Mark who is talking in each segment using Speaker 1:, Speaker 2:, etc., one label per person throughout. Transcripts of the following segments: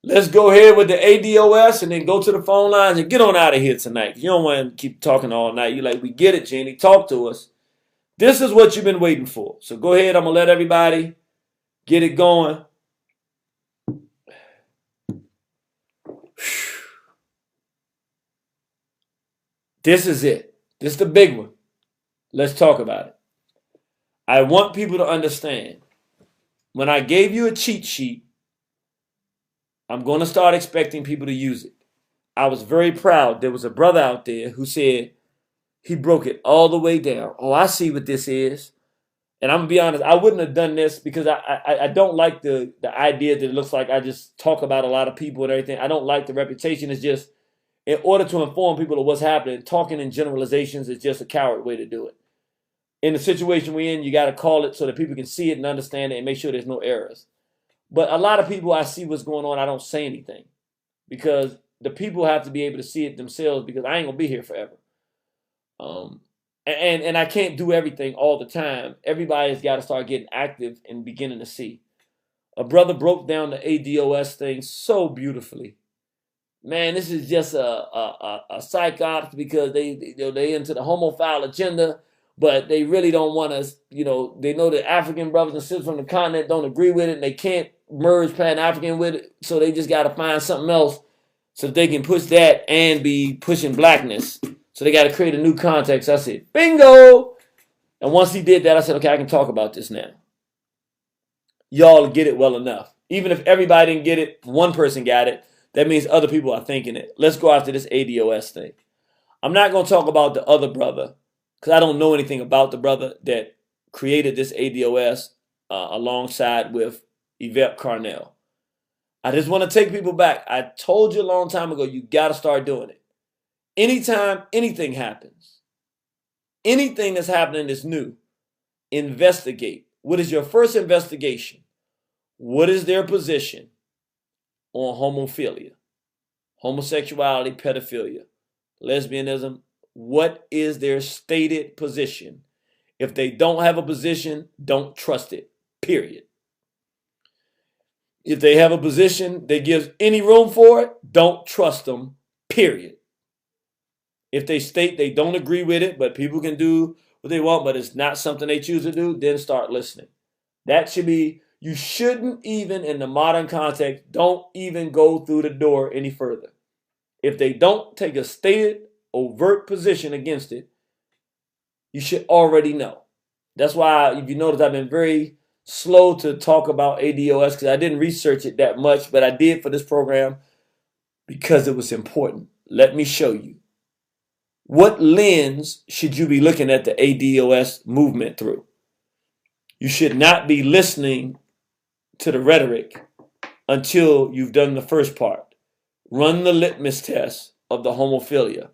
Speaker 1: Let's go ahead with the ADOS and then go to the phone lines and get on out of here tonight. You don't want to keep talking all night. You're like, we get it, Jeannie. Talk to us. This is what you've been waiting for. So go ahead. I'm going to let everybody get it going. This is it. This is the big one. Let's talk about it. I want people to understand. When I gave you a cheat sheet, I'm going to start expecting people to use it. I was very proud. There was a brother out there who said he broke it all the way down. Oh, I see what this is. And I'm going to be honest, I wouldn't have done this because I don't like the idea that it looks like I just talk about a lot of people and everything. I don't like the reputation. It's just, in order to inform people of what's happening, talking in generalizations is just a coward way to do it. In the situation we're in, you got to call it so that people can see it and understand it and make sure there's no errors. But a lot of people, I see what's going on, I don't say anything because the people have to be able to see it themselves because I ain't going to be here forever. And I can't do everything all the time. Everybody's got to start getting active and beginning to see. A brother broke down the ADOS thing so beautifully. Man, this is just a psych ops because they into the homophile agenda, but they really don't want us, they know that African brothers and sisters from the continent don't agree with it and they can't merge Pan-African with it, so they just got to find something else so that they can push that and be pushing blackness. So they got to create a new context. I said, bingo! And once he did that, I said, okay, I can talk about this now. Y'all get it well enough. Even if everybody didn't get it, one person got it, that means other people are thinking it. Let's go after this ADOS thing. I'm not going to talk about the other brother because I don't know anything about the brother that created this ADOS alongside with Yvette Carnell. I just want to take people back. I told you a long time ago, you got to start doing it. Anytime anything happens, anything that's happening that's new, investigate. What is your first investigation? What is their position on homophilia, homosexuality, pedophilia, lesbianism? What is their stated position? If they don't have a position, don't trust it, period. If they have a position that gives any room for it, don't trust them, period. If they state they don't agree with it, but people can do what they want, but it's not something they choose to do, then start listening. That should be, you shouldn't even, in the modern context, don't even go through the door any further. If they don't take a stated, overt position against it, you should already know. That's why, if you notice, I've been very slow to talk about ADOS because I didn't research it that much, but I did for this program because it was important. Let me show you. What lens should you be looking at the ADOS movement through? You should not be listening to the rhetoric until you've done the first part. Run the litmus test of the homophilia.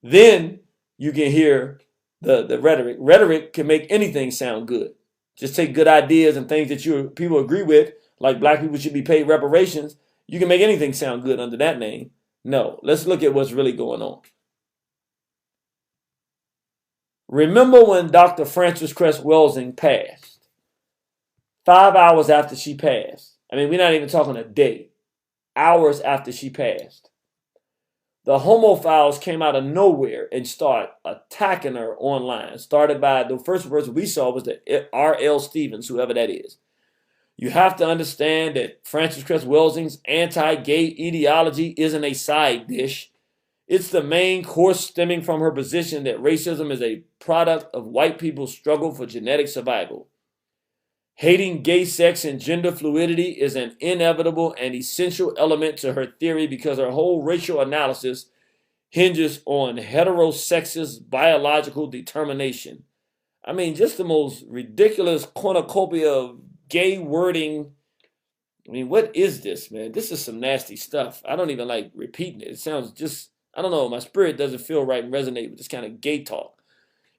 Speaker 1: Then you can hear the rhetoric. Rhetoric can make anything sound good. Just take good ideas and things that people agree with, like black people should be paid reparations. You can make anything sound good under that name. No, let's look at what's really going on. Remember when Dr. Frances Cress Welsing passed? 5 hours after she passed. I mean, we're not even talking a day. Hours after she passed. The homophiles came out of nowhere and started attacking her online. Started by the first person we saw was the R.L. Stevens, whoever that is. You have to understand that Frances Cress Welsing's anti-gay ideology isn't a side dish. It's the main course stemming from her position that racism is a product of white people's struggle for genetic survival. Hating gay sex and gender fluidity is an inevitable and essential element to her theory because her whole racial analysis hinges on heterosexist biological determination. I mean, just the most ridiculous cornucopia of gay wording. I mean, what is this, man? This is some nasty stuff. I don't even like repeating it. It sounds just, I don't know, my spirit doesn't feel right and resonate with this kind of gay talk.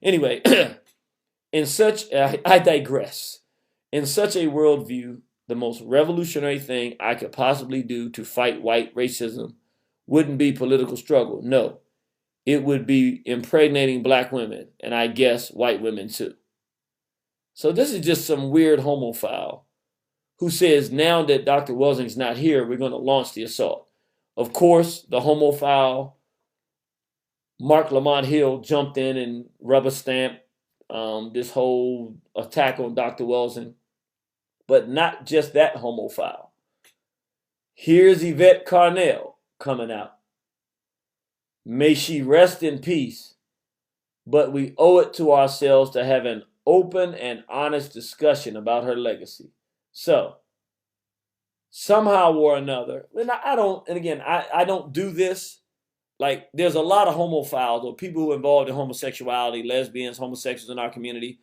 Speaker 1: Anyway, I digress. In such a worldview, the most revolutionary thing I could possibly do to fight white racism wouldn't be political struggle. No, it would be impregnating black women, and I guess white women too. So this is just some weird homophile who says now that Dr. Welsing's not here, we're going to launch the assault. Of course, the homophile Mark Lamont Hill jumped in and rubber stamped this whole attack on Dr. Welsing, but not just that homophile. Here's Yvette Carnell coming out. May she rest in peace, but we owe it to ourselves to have an open and honest discussion about her legacy. So, somehow or another, and I don't do this. Like, there's a lot of homophiles or people who are involved in homosexuality, lesbians, homosexuals in our community.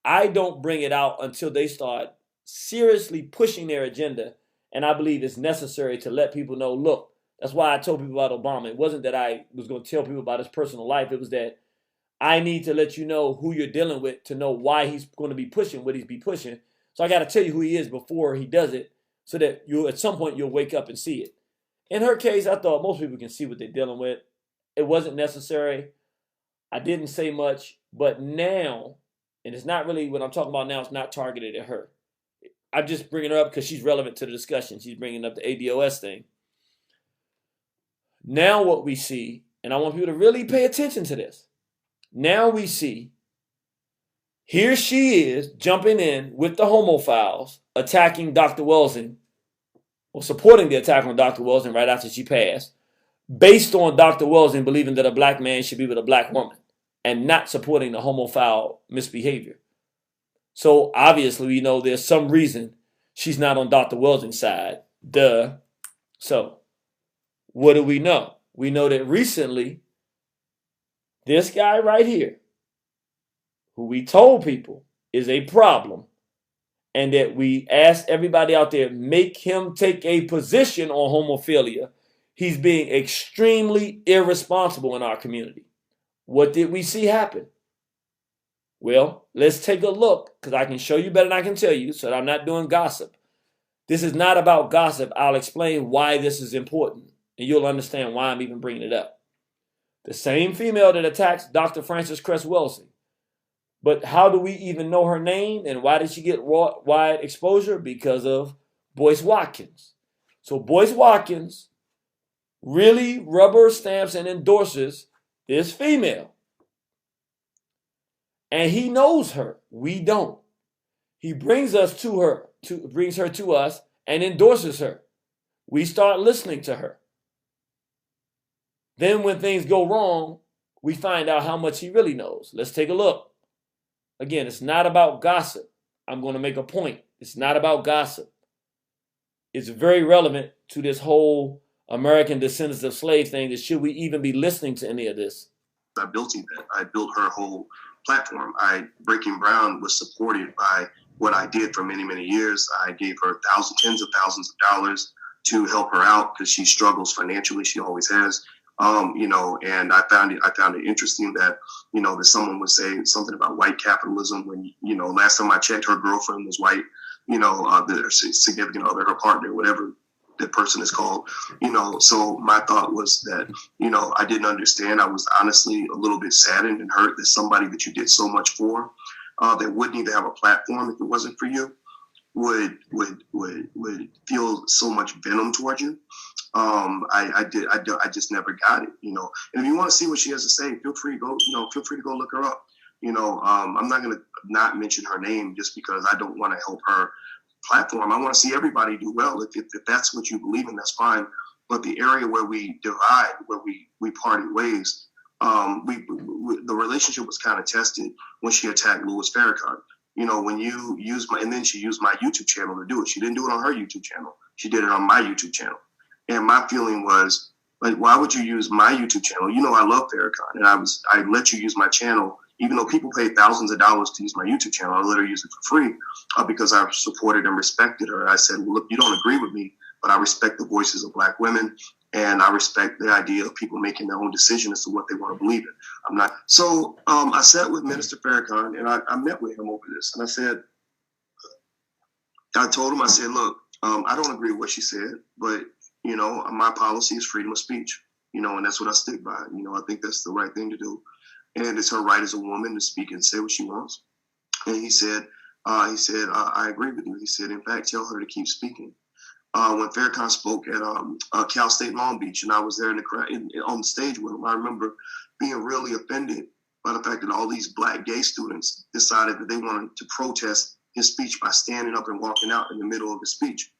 Speaker 1: I don't bring it out until they start seriously pushing their agenda. And I believe it's necessary to let people know, look, that's why I told people about Obama. It wasn't that I was going to tell people about his personal life. It was that I need to let you know who you're dealing with to know why he's going to be pushing what he's be pushing. So I got to tell you who he is before he does it so that you, at some point, you'll wake up and see it. In her case, I thought most people can see what they're dealing with. It wasn't necessary. I didn't say much. But now, and it's not really what I'm talking about now, it's not targeted at her. I'm just bringing her up because she's relevant to the discussion. She's bringing up the ADOS thing. Now what we see, and I want people to really pay attention to this. Now we see, here she is jumping in with the homophiles, attacking Dr. Welsing, or supporting the attack on Dr. Welsing right after she passed, based on Dr. Welsing believing that a black man should be with a black woman and not supporting the homophile misbehavior. So obviously we know there's some reason she's not on Dr. Welsing's side. Duh. So what do we know? We know that recently this guy right here, who we told people is a problem, and that we asked everybody out there, make him take a position on homophilia. He's being extremely irresponsible in our community. What did we see happen? Well, let's take a look, because I can show you better than I can tell you, so that I'm not doing gossip. This is not about gossip. I'll explain why this is important, and you'll understand why I'm even bringing it up. The same female that attacks Dr. Frances Cress Welsing. But how do we even know her name, and why did she get wide exposure? Because of Boyce Watkins. So Boyce Watkins really rubber stamps and endorses this female. And he knows her. We don't. He brings us to her, brings her to us and endorses her. We start listening to her. Then when things go wrong, we find out how much he really knows. Let's take a look. Again, it's not about gossip. I'm going to make a point. It's not about gossip. It's very relevant to this whole American descendants of slave thing, that should we even be listening to any of this?
Speaker 2: I built Yvette. I built her whole platform. Breaking Brown was supported by what I did for many, many years. I gave her tens of thousands of dollars to help her out because she struggles financially. She always has. And I found it interesting that, that someone would say something about white capitalism when, last time I checked, her girlfriend was white, the significant other, her partner, whatever that person is called, so my thought was that, I didn't understand. I was honestly a little bit saddened and hurt that somebody that you did so much for, that wouldn't even have a platform if it wasn't for you, would feel so much venom towards you. I just never got it, And if you want to see what she has to say, feel free to go look her up. I'm not going to not mention her name just because I don't want to help her platform. I want to see everybody do well. If that's what you believe in, that's fine. But the area where we divide, where we parted ways, the relationship was kind of tested when she attacked Louis Farrakhan. When you use and then she used my YouTube channel to do it. She didn't do it on her YouTube channel. She did it on my YouTube channel. And my feeling was, like, why would you use my YouTube channel? I love Farrakhan, and I let you use my channel, even though people paid thousands of dollars to use my YouTube channel. I let her use it for free because I supported and respected her. I said, well, look, you don't agree with me, but I respect the voices of Black women, and I respect the idea of people making their own decision as to what they want to believe in. I'm not. So I sat with Minister Farrakhan, and I met with him over this, and I told him, I said, look, I don't agree with what she said, but my policy is freedom of speech, and that's what I stick by. I think that's the right thing to do. And it's her right as a woman to speak and say what she wants. And he said, He said, I agree with you. He said, in fact, tell her to keep speaking. When Farrakhan spoke at Cal State Long Beach, and I was there in the crowd, on the stage with him, I remember being really offended by the fact that all these black gay students decided that they wanted to protest his speech by standing up and walking out in the middle of his speech.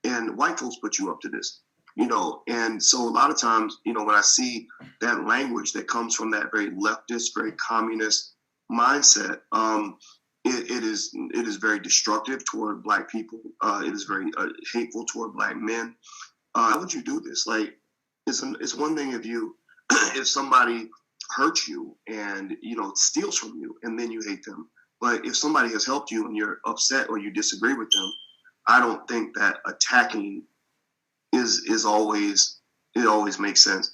Speaker 2: And white folks put you up to this, and so a lot of times, when I see that language that comes from that very leftist, very communist mindset, it is very destructive toward black people. It is very hateful toward black men. How would you do this? Like, it's one thing if somebody hurts you and steals from you and then you hate them. But if somebody has helped you and you're upset or you disagree with them, I don't think that attacking is always makes sense.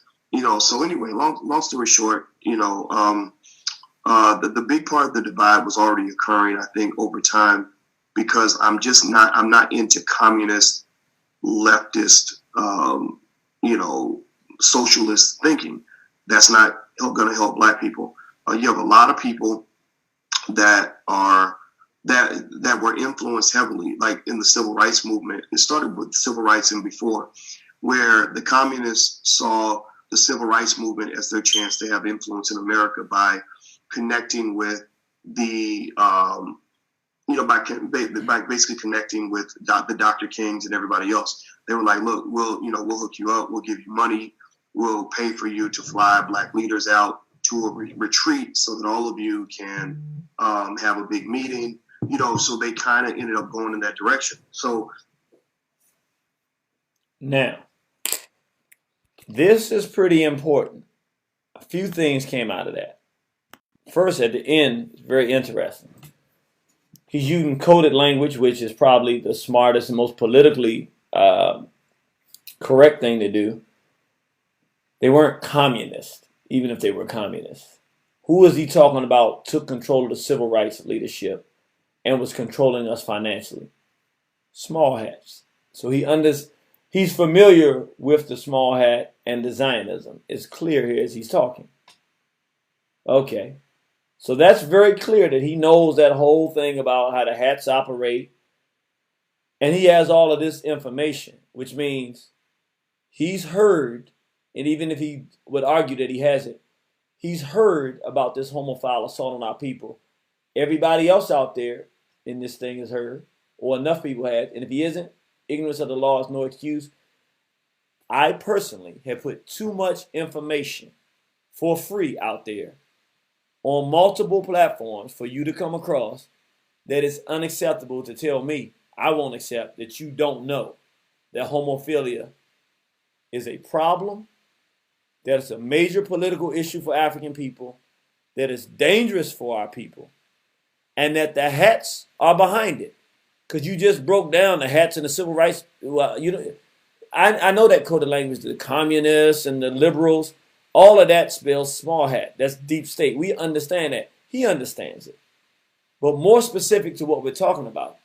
Speaker 2: So anyway, long story short, the big part of the divide was already occurring, I think, over time, because I'm not into communist, leftist, socialist thinking. That's not going to help black people. You have a lot of people that were influenced heavily, like in the civil rights movement. It started with civil rights and before, where the communists saw the civil rights movement as their chance to have influence in America by connecting with by basically connecting with the Dr. Kings and everybody else. They were like, look, we'll hook you up, we'll give you money, we'll pay for you to fly black leaders out to a retreat so that all of you can have a big meeting. So they kind of ended up going in that direction. So
Speaker 1: now, this is pretty important. A few things came out of that. First, at the end, it's very interesting. He's using coded language, which is probably the smartest and most politically correct thing to do. They weren't communist, even if they were communists. Who was he talking about took control of the civil rights leadership and was controlling us financially? Small hats. So he's familiar with the small hat and the Zionism. It's clear here as he's talking. Okay. So that's very clear that he knows that whole thing about how the hats operate. And he has all of this information, which means he's heard, and even if he would argue that he hasn't, he's heard about this homophile assault on our people. Everybody else out there in this thing has heard, or enough people have. And if he isn't, ignorance of the law is no excuse. I personally have put too much information for free out there on multiple platforms for you to come across that it's unacceptable to tell me I won't accept that you don't know that homophilia is a problem, that it's a major political issue for African people, that it's dangerous for our people, and that the hats are behind it. Because you just broke down the hats and the civil rights. Well, I know that coded language, the communists and the liberals, all of that spells small hat. That's deep state. We understand that. He understands it. But more specific to what we're talking about,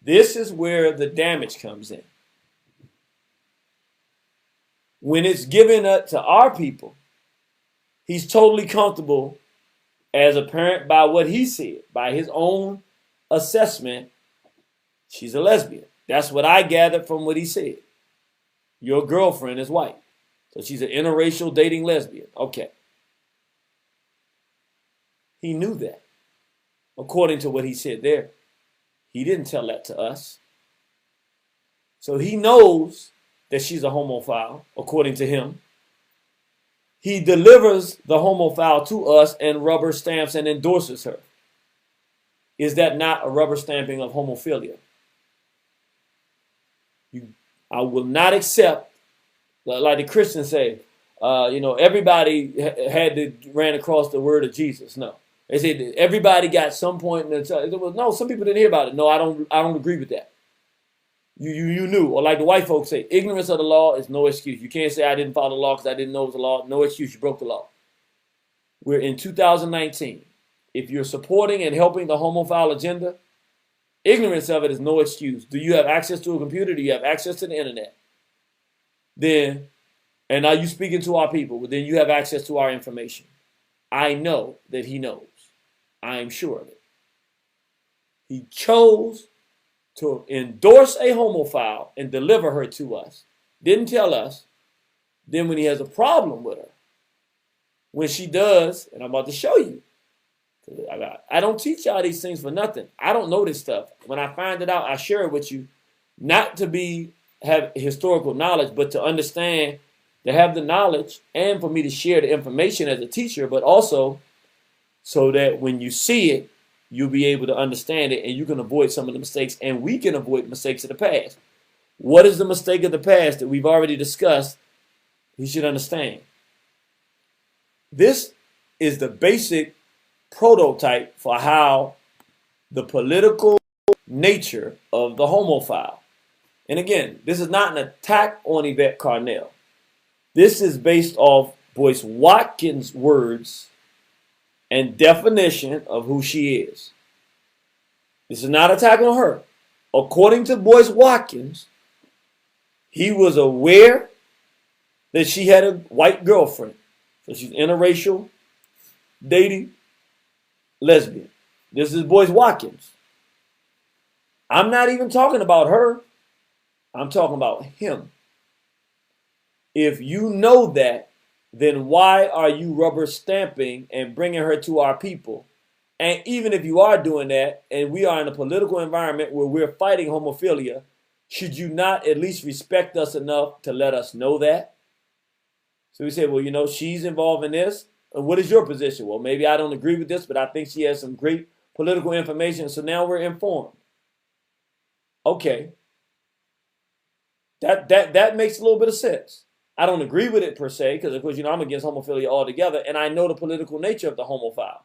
Speaker 1: this is where the damage comes in. When it's given to our people, he's totally comfortable as a parent by what he said, by his own assessment. She's a lesbian. That's what I gathered from what he said. Your girlfriend is white. So she's an interracial dating lesbian. Okay. He knew that. According to what he said there. He didn't tell that to us. So he knows that she's a homophile, according to him. He delivers the homophile to us and rubber stamps and endorses her. Is that not a rubber stamping of homophilia? I will not accept, like the Christians say, everybody ran across the word of Jesus. No. They said that everybody got some point in the no, some people didn't hear about it. No, I don't agree with that. You knew, or like the white folks say, ignorance of the law is no excuse. You can't say I didn't follow the law because I didn't know it was a law. No excuse, you broke the law. We're in 2019. If you're supporting and helping the homophile agenda, ignorance of it is no excuse. Do you have access to a computer? Do you have access to the internet? Then, and are you speaking to our people? Well, then you have access to our information. I know that he knows. I am sure of it. He chose to endorse a homophile and deliver her to us. Didn't tell us. Then when he has a problem with her, when she does, and I'm about to show you, I don't teach y'all these things for nothing. I don't know this stuff. When I find it out, I share it with you, not to have historical knowledge, but to understand, to have the knowledge, and for me to share the information as a teacher, but also so that when you see it, you'll be able to understand it and you can avoid some of the mistakes, and we can avoid mistakes of the past. What is the mistake of the past that we've already discussed? You should understand. This is the basic prototype for how the political nature of the homophile. And again, this is not an attack on Yvette Carnell. This is based off Boyce Watkins' words and definition of who she is. This is not an attack on her. According to Boyce Watkins, he was aware that she had a white girlfriend. So she's interracial, dating, lesbian. This is Boyce Watkins. I'm not even talking about her. I'm talking about him. If you know that, then why are you rubber stamping and bringing her to our people? And even if you are doing that, and we are in a political environment where we're fighting homophilia, should you not at least respect us enough to let us know that? So we say, well, you know, she's involved in this. And what is your position? Well, maybe I don't agree with this, but I think she has some great political information. So now we're informed. Okay. That makes a little bit of sense. I don't agree with it per se, because of course, you know, I'm against homophilia altogether, and I know the political nature of the homophile.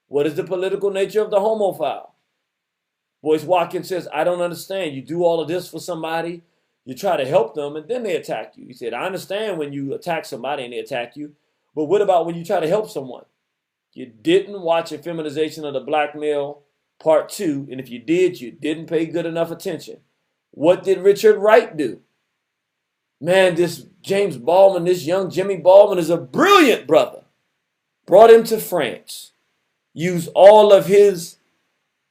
Speaker 1: What is the political nature of the homophile? Boyce Watkins says, I don't understand. You do all of this for somebody, you try to help them, and then they attack you. He said, I understand when you attack somebody and they attack you, but what about when you try to help someone? You didn't watch A Feminization of the Black Male Part 2, and if you did, you didn't pay good enough attention. What did Richard Wright do? Man, this James Baldwin, this young Jimmy Baldwin is a brilliant brother. Brought him to France. Used all of his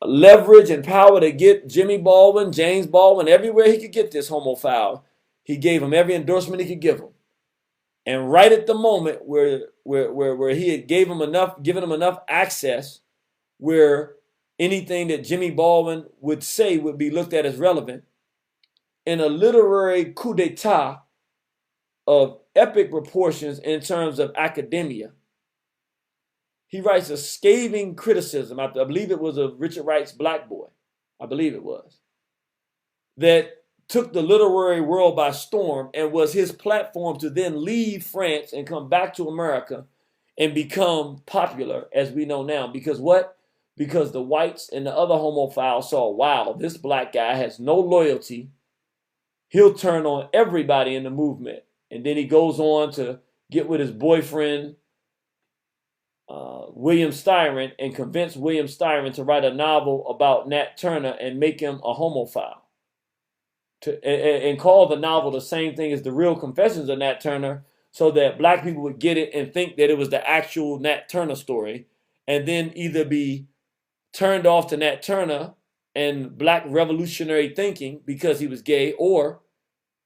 Speaker 1: leverage and power to get Jimmy Baldwin, James Baldwin, everywhere he could get this homophile. He gave him every endorsement he could give him. And right at the moment where he had given him enough access, where anything that Jimmy Baldwin would say would be looked at as relevant, in a literary coup d'etat of epic proportions in terms of academia, he writes a scathing criticism, I believe it was of Richard Wright's Black Boy, I believe it was, that took the literary world by storm and was his platform to then leave France and come back to America and become popular as we know now. Because what? Because the whites and the other homophiles saw, wow, this black guy has no loyalty. He'll turn on everybody in the movement. And then he goes on to get with his boyfriend, William Styron, and convince William Styron to write a novel about Nat Turner and make him a homophile. And call the novel the same thing as The Real Confessions of Nat Turner, so that black people would get it and think that it was the actual Nat Turner story, and then either be turned off to Nat Turner and black revolutionary thinking because he was gay, or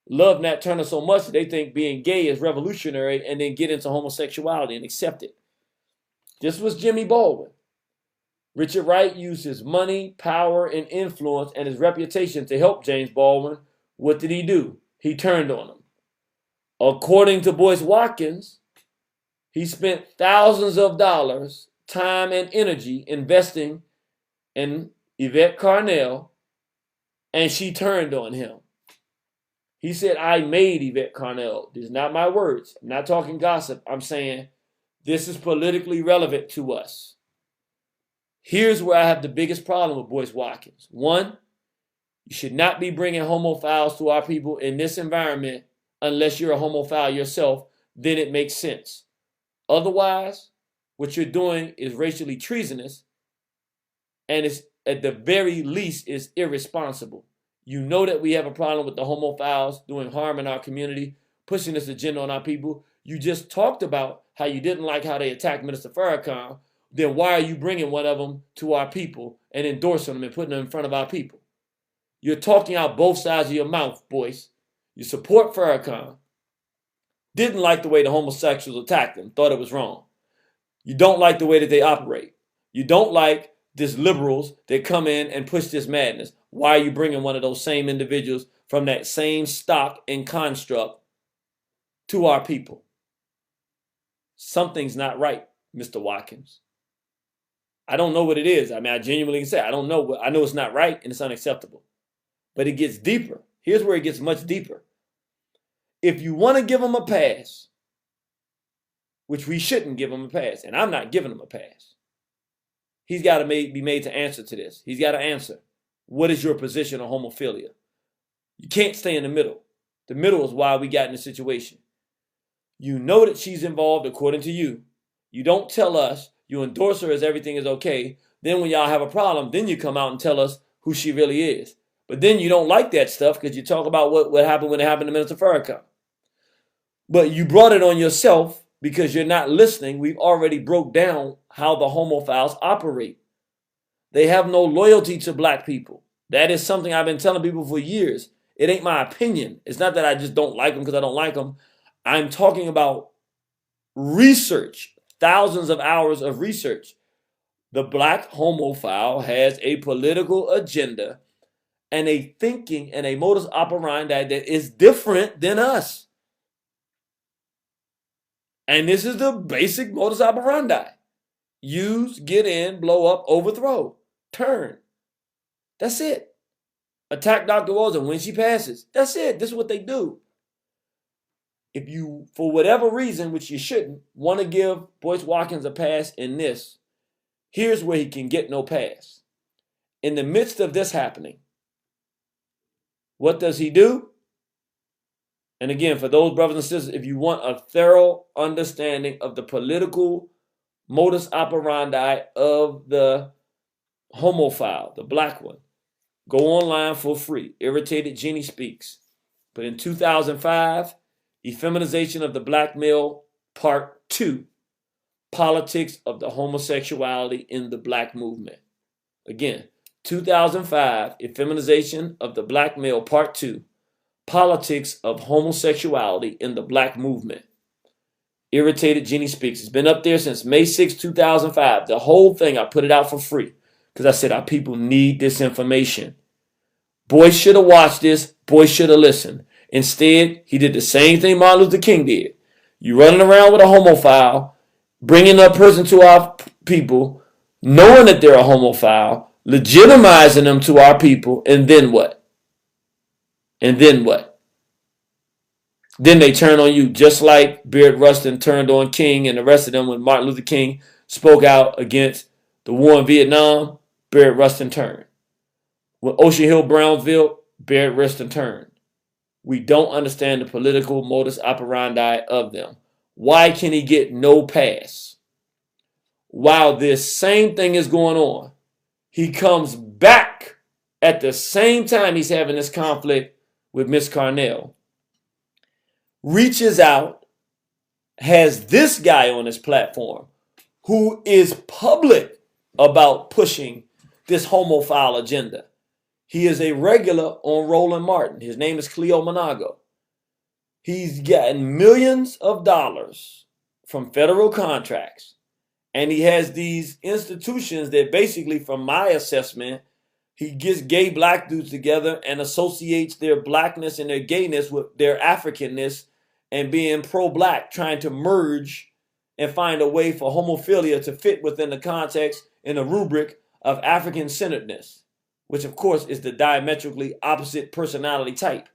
Speaker 1: love Nat Turner so much that they think being gay is revolutionary and then get into homosexuality and accept it. This was Jimmy Baldwin. Richard Wright used his money, power, and influence and his reputation to help James Baldwin. What did he do? He turned on him. According to Boyce Watkins, he spent thousands of dollars, time, and energy investing in Yvette Carnell, and she turned on him. He said, I made Yvette Carnell. These are not my words. I'm not talking gossip. I'm saying this is politically relevant to us. Here's where I have the biggest problem with Boyce Watkins. One, you should not be bringing homophiles to our people in this environment unless you're a homophile yourself. Then it makes sense. Otherwise, what you're doing is racially treasonous, and it's at the very least is irresponsible. You know that we have a problem with the homophiles doing harm in our community, pushing this agenda on our people. You just talked about how you didn't like how they attacked Minister Farrakhan. then why are you bringing one of them to our people and endorsing them and putting them in front of our people? You're talking out both sides of your mouth, boys. You support Farrakhan. Didn't like the way the homosexuals attacked him. Thought it was wrong. You don't like the way that they operate. You don't like these liberals that come in and push this madness. Why are you bringing one of those same individuals from that same stock and construct to our people? Something's not right, Mr. Watkins. I don't know what it is. I mean, I genuinely can say I don't know. I know it's not right and it's unacceptable. But it gets deeper. Here's where it gets much deeper. If you want to give them a pass, which we shouldn't give him a pass, and I'm not giving him a pass, he's got to be made to answer to this. He's got to answer. What is your position on homophilia? You can't stay in the middle. The middle is why we got in this situation. You know that she's involved according to you. You don't tell us. You endorse her as everything is okay. Then when y'all have a problem, then you come out and tell us who she really is. But then you don't like that stuff because you talk about what happened when it happened to Minister Farrakhan. But you brought it on yourself because you're not listening. We've already broke down how the homophiles operate. They have no loyalty to black people. That is something I've been telling people for years. It ain't my opinion. It's not that I just don't like them because I don't like them. I'm talking about research, thousands of hours of research. The black homophile has a political agenda and a thinking and a modus operandi that is different than us. And this is the basic modus operandi. Use, get in, blow up, overthrow, turn. That's it. Attack Dr. Walls when she passes. That's it. This is what they do. If you, for whatever reason, which you shouldn't, want to give Boyce Watkins a pass in this, here's where he can get no pass. In the midst of this happening, what does he do? And again, for those brothers and sisters, if you want a thorough understanding of the political modus operandi of the homophile, the black one, go online for free. Irritated Genie Speaks. But in 2005, Effeminization of the Black Male, Part 2, Politics of the Homosexuality in the Black Movement. Again, 2005, Effeminization of the Black Male, Part 2, Politics of Homosexuality in the Black Movement. Irritated Genie Speaks. It's been up there since May 6, 2005. The whole thing, I put it out for free because I said our people need this information. Boys should have watched this. Boys should have listened. Instead, he did the same thing Martin Luther King did. You running around with a homophile, bringing that person to our people, knowing that they're a homophile, legitimizing them to our people, and then what? And then what? Then they turn on you, just like Beard Rustin turned on King and the rest of them when Martin Luther King spoke out against the war in Vietnam. Beard Rustin turned. When Ocean Hill-Brownsville, Beard Rustin turned. We don't understand the political modus operandi of them. Why can he get no pass? While this same thing is going on, he comes back at the same time he's having this conflict with Miss Carnell, reaches out, has this guy on his platform who is public about pushing this homophile agenda. He is a regular on Roland Martin. His name is Cleo Monago. He's gotten millions of dollars from federal contracts. And he has these institutions that basically, from my assessment, he gets gay black dudes together and associates their blackness and their gayness with their Africanness and being pro-black, trying to merge and find a way for homophilia to fit within the context and the rubric of African-centeredness, which of course is the diametrically opposite personality type.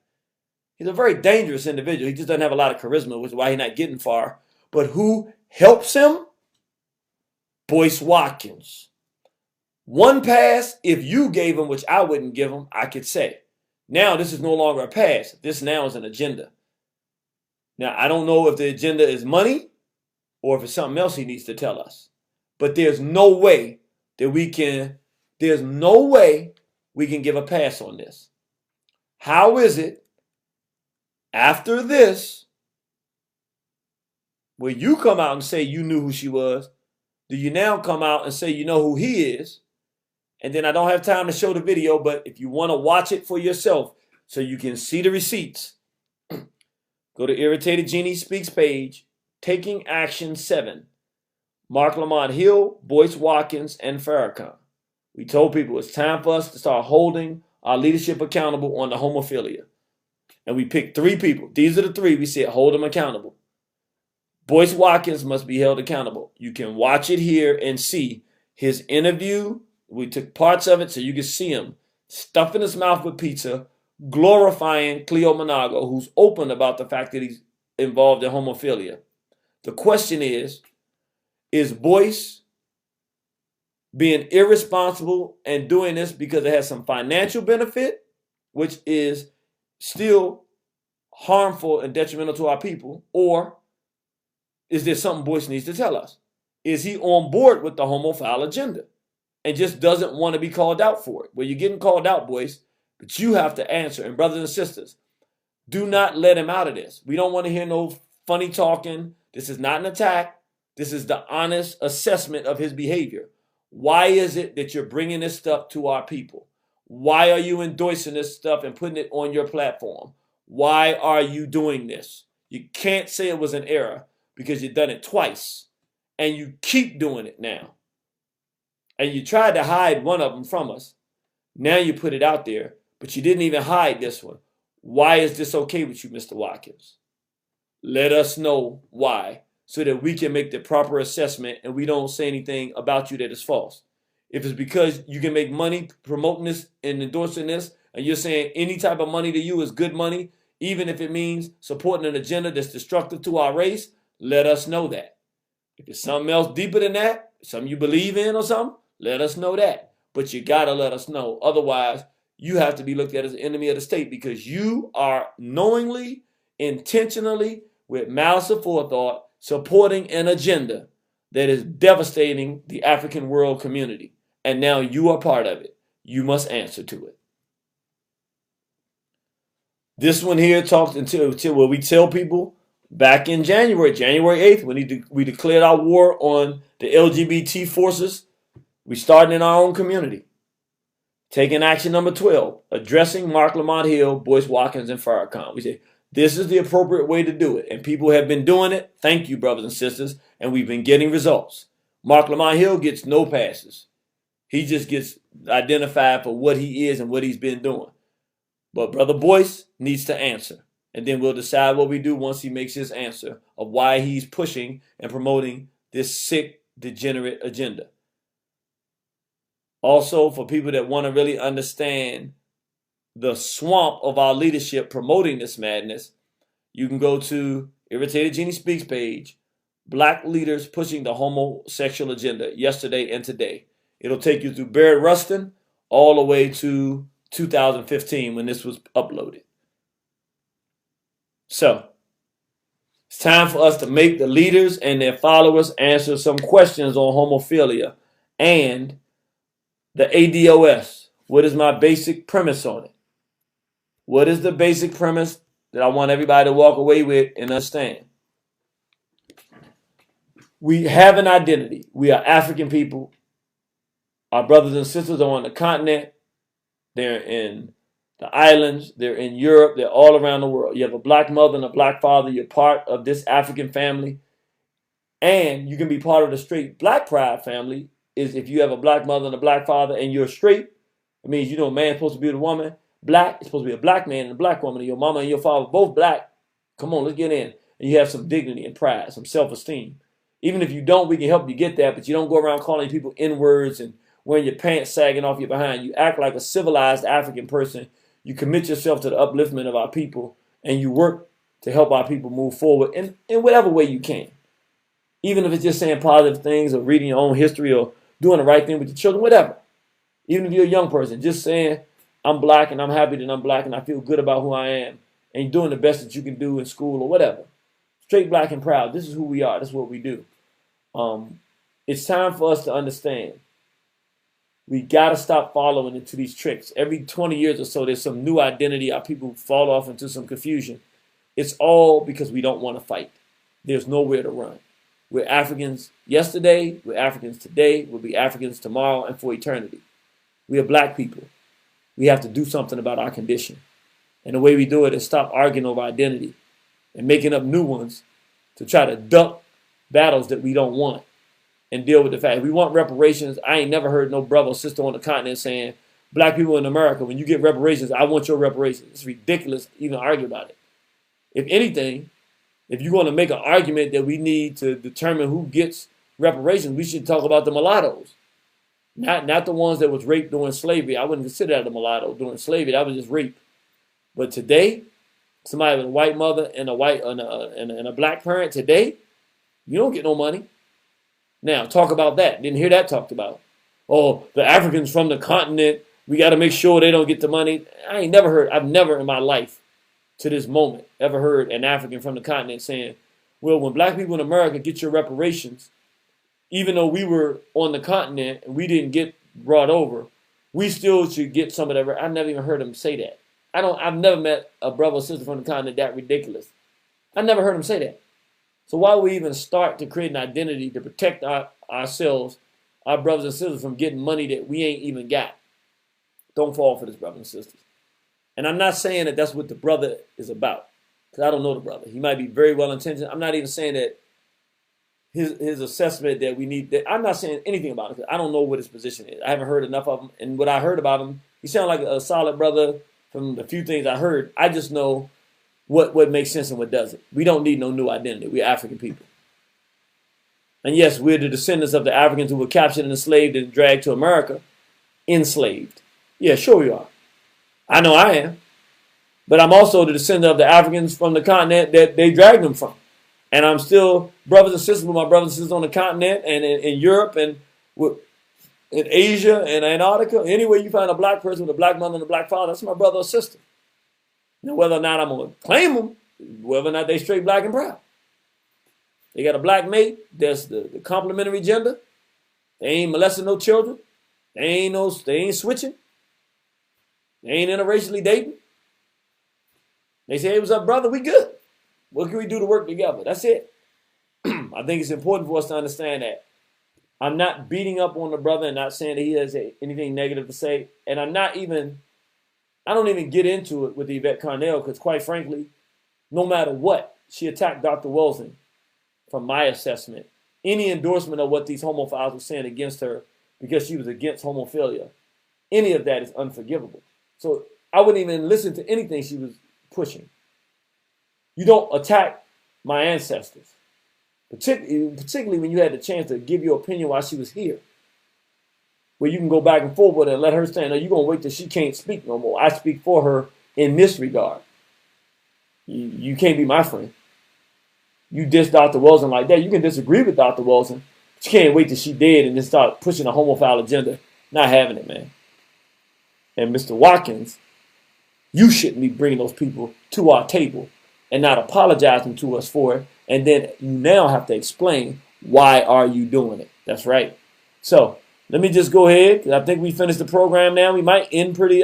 Speaker 1: He's a very dangerous individual. He just doesn't have a lot of charisma, which is why he's not getting far. But who helps him? Boyce Watkins. One pass, if you gave him, which I wouldn't give him, I could say. Now this is no longer a pass. This now is an agenda. Now, I don't know if the agenda is money or if it's something else he needs to tell us. But there's no way that we can give a pass on this. How is it after this, where you come out and say you knew who she was, Do you now come out and say you know who he is? And then I don't have time to show the video, but if you want to watch it for yourself so you can see the receipts, go to Irritated Genie Speaks page, Taking Action 7. Mark Lamont Hill, Boyce Watkins, and Farrakhan. We told people it's time for us to start holding our leadership accountable on the homophilia. And we picked 3 people. These are the 3 we said hold them accountable. Boyce Watkins must be held accountable. You can watch it here and see his interview. We took parts of it so you can see him stuffing his mouth with pizza, glorifying Cleo Monago, who's open about the fact that he's involved in homophilia. The question is Boyce being irresponsible and doing this because it has some financial benefit, which is still harmful and detrimental to our people, or is there something Boyce needs to tell us? Is he on board with the homophile agenda and just doesn't want to be called out for it? Well, you're getting called out, Boyce, but you have to answer. And brothers and sisters, do not let him out of this. We don't want to hear no funny talking. This is not an attack. This is the honest assessment of his behavior. Why is it that you're bringing this stuff to our people? Why are you endorsing this stuff and putting it on your platform? Why are you doing this? You can't say it was an error because you've done it twice and you keep doing it now. And you tried to hide one of them from us. Now you put it out there, but you didn't even hide this one. Why is this okay with you, Mr. Watkins? Let us know why, so that we can make the proper assessment and we don't say anything about you that is false. If it's because you can make money promoting this and endorsing this, and you're saying any type of money to you is good money, even if it means supporting an agenda that's destructive to our race, let us know that. If it's something else deeper than that, something you believe in or something, let us know that. But you got to let us know. Otherwise, you have to be looked at as an enemy of the state because you are knowingly, intentionally, with malice aforethought, supporting an agenda that is devastating the African world community. And now you are part of it. You must answer to it. This one here talks until where we tell people back in January 8th, when we declared our war on the LGBT forces, we started in our own community. Taking action number 12, addressing Mark Lamont Hill, Boyce Watkins, and Farrakhan. We say, this is the appropriate way to do it. And people have been doing it. Thank you, brothers and sisters. And we've been getting results. Mark Lamont Hill gets no passes. He just gets identified for what he is and what he's been doing. But Brother Boyce needs to answer. And then we'll decide what we do once he makes his answer of why he's pushing and promoting this sick, degenerate agenda. Also, for people that want to really understand the swamp of our leadership promoting this madness, you can go to Irritated Genie Speaks page, Black Leaders Pushing the Homosexual Agenda, yesterday and today. It'll take you through Barrett Rustin all the way to 2015 when this was uploaded. So, it's time for us to make the leaders and their followers answer some questions on homophilia and the ADOS. What is my basic premise on it? What is the basic premise that I want everybody to walk away with and understand? We have an identity. We are African people. Our brothers and sisters are on the continent. They're in the islands. They're in Europe. They're all around the world. You have a black mother and a black father. You're part of this African family. And you can be part of the straight black pride family is if you have a black mother and a black father and you're straight. It means a man's supposed to be with a woman. Black is supposed to be a black man and a black woman, and your mama and your father both black. Come on, let's get in. And you have some dignity and pride, some self-esteem. Even if you don't, we can help you get that, but you don't go around calling people N-words and wearing your pants sagging off your behind. You act like a civilized African person. You commit yourself to the upliftment of our people, and you work to help our people move forward in whatever way you can. Even if it's just saying positive things or reading your own history or doing the right thing with your children, whatever. Even if you're a young person, just saying, I'm black and I'm happy that I'm black and I feel good about who I am, and you're doing the best that you can do in school or whatever. Straight black and proud. This is who we are. This is what we do. It's time for us to understand. We got to stop following into these tricks. Every 20 years or so, there's some new identity. Our people fall off into some confusion. It's all because we don't want to fight. There's nowhere to run. We're Africans yesterday, we're Africans today, we'll be Africans tomorrow and for eternity. We are black people. We have to do something about our condition. And the way we do it is stop arguing over identity and making up new ones to try to duck battles that we don't want and deal with the fact. If we want reparations, I ain't never heard no brother or sister on the continent saying, black people in America, when you get reparations, I want your reparations. It's ridiculous to even argue about it. If anything, if you're going to make an argument that we need to determine who gets reparations, we should talk about the mulattoes. Not the ones that was raped during slavery. I wouldn't consider that a mulatto during slavery. That was just rape. But today, somebody with a white mother and a black parent today, you don't get no money. Now, talk about that. Didn't hear that talked about. Oh, the Africans from the continent, we got to make sure they don't get the money. I've never in my life to this moment ever heard an African from the continent saying, well, when black people in America get your reparations, even though we were on the continent and we didn't get brought over, we still should get some of that. I've never even heard them say that. I've never met a brother or sister from the continent that ridiculous. I never heard them say that. So why would we even start to create an identity to protect ourselves, our brothers and sisters, from getting money that we ain't even got? Don't fall for this, brothers and sisters. And I'm not saying that that's what the brother is about, because I don't know the brother. He might be very well intentioned. I'm not even saying that his assessment that we need. I'm not saying anything about it, because I don't know what his position is. I haven't heard enough of him. And what I heard about him, he sounded like a solid brother from the few things I heard. I just know what makes sense and what doesn't. We don't need no new identity. We're African people. And yes, we're the descendants of the Africans who were captured and enslaved and dragged to America, enslaved. Yeah, sure we are. I know I am. But I'm also the descendant of the Africans from the continent that they dragged them from. And I'm still brothers and sisters with my brothers and sisters on the continent and in Europe and in Asia and Antarctica. Anywhere you find a black person with a black mother and a black father, that's my brother or sister. Now, whether or not I'm going to claim them, whether or not they straight black and proud. They got a black mate, that's the complementary gender. They ain't molesting no children. They ain't switching. They ain't interracially dating. They say, hey, what's up, brother? We good. What can we do to work together? That's it. I think it's important for us to understand that. I'm not beating up on the brother and not saying that he has anything negative to say. And I don't even get into it with Yvette Carnell, because quite frankly, no matter what, she attacked Dr. Wilson from my assessment. Any endorsement of what these homophiles were saying against her because she was against homophilia, any of that is unforgivable. So I wouldn't even listen to anything she was pushing. You don't attack my ancestors, particularly when you had the chance to give your opinion while she was here, where you can go back and forth with her and let her stand. No, you're going to wait till she can't speak no more. I speak for her in this regard. You can't be my friend. You diss Dr. Wilson like that. You can disagree with Dr. Wilson, but you can't wait till she dead and then start pushing a homophile agenda. Not having it, man. And Mr. Watkins, you shouldn't be bringing those people to our table and not apologizing to us for it. And then you now have to explain, why are you doing it? That's right. So let me just go ahead, because I think we finished the program now. We might end pretty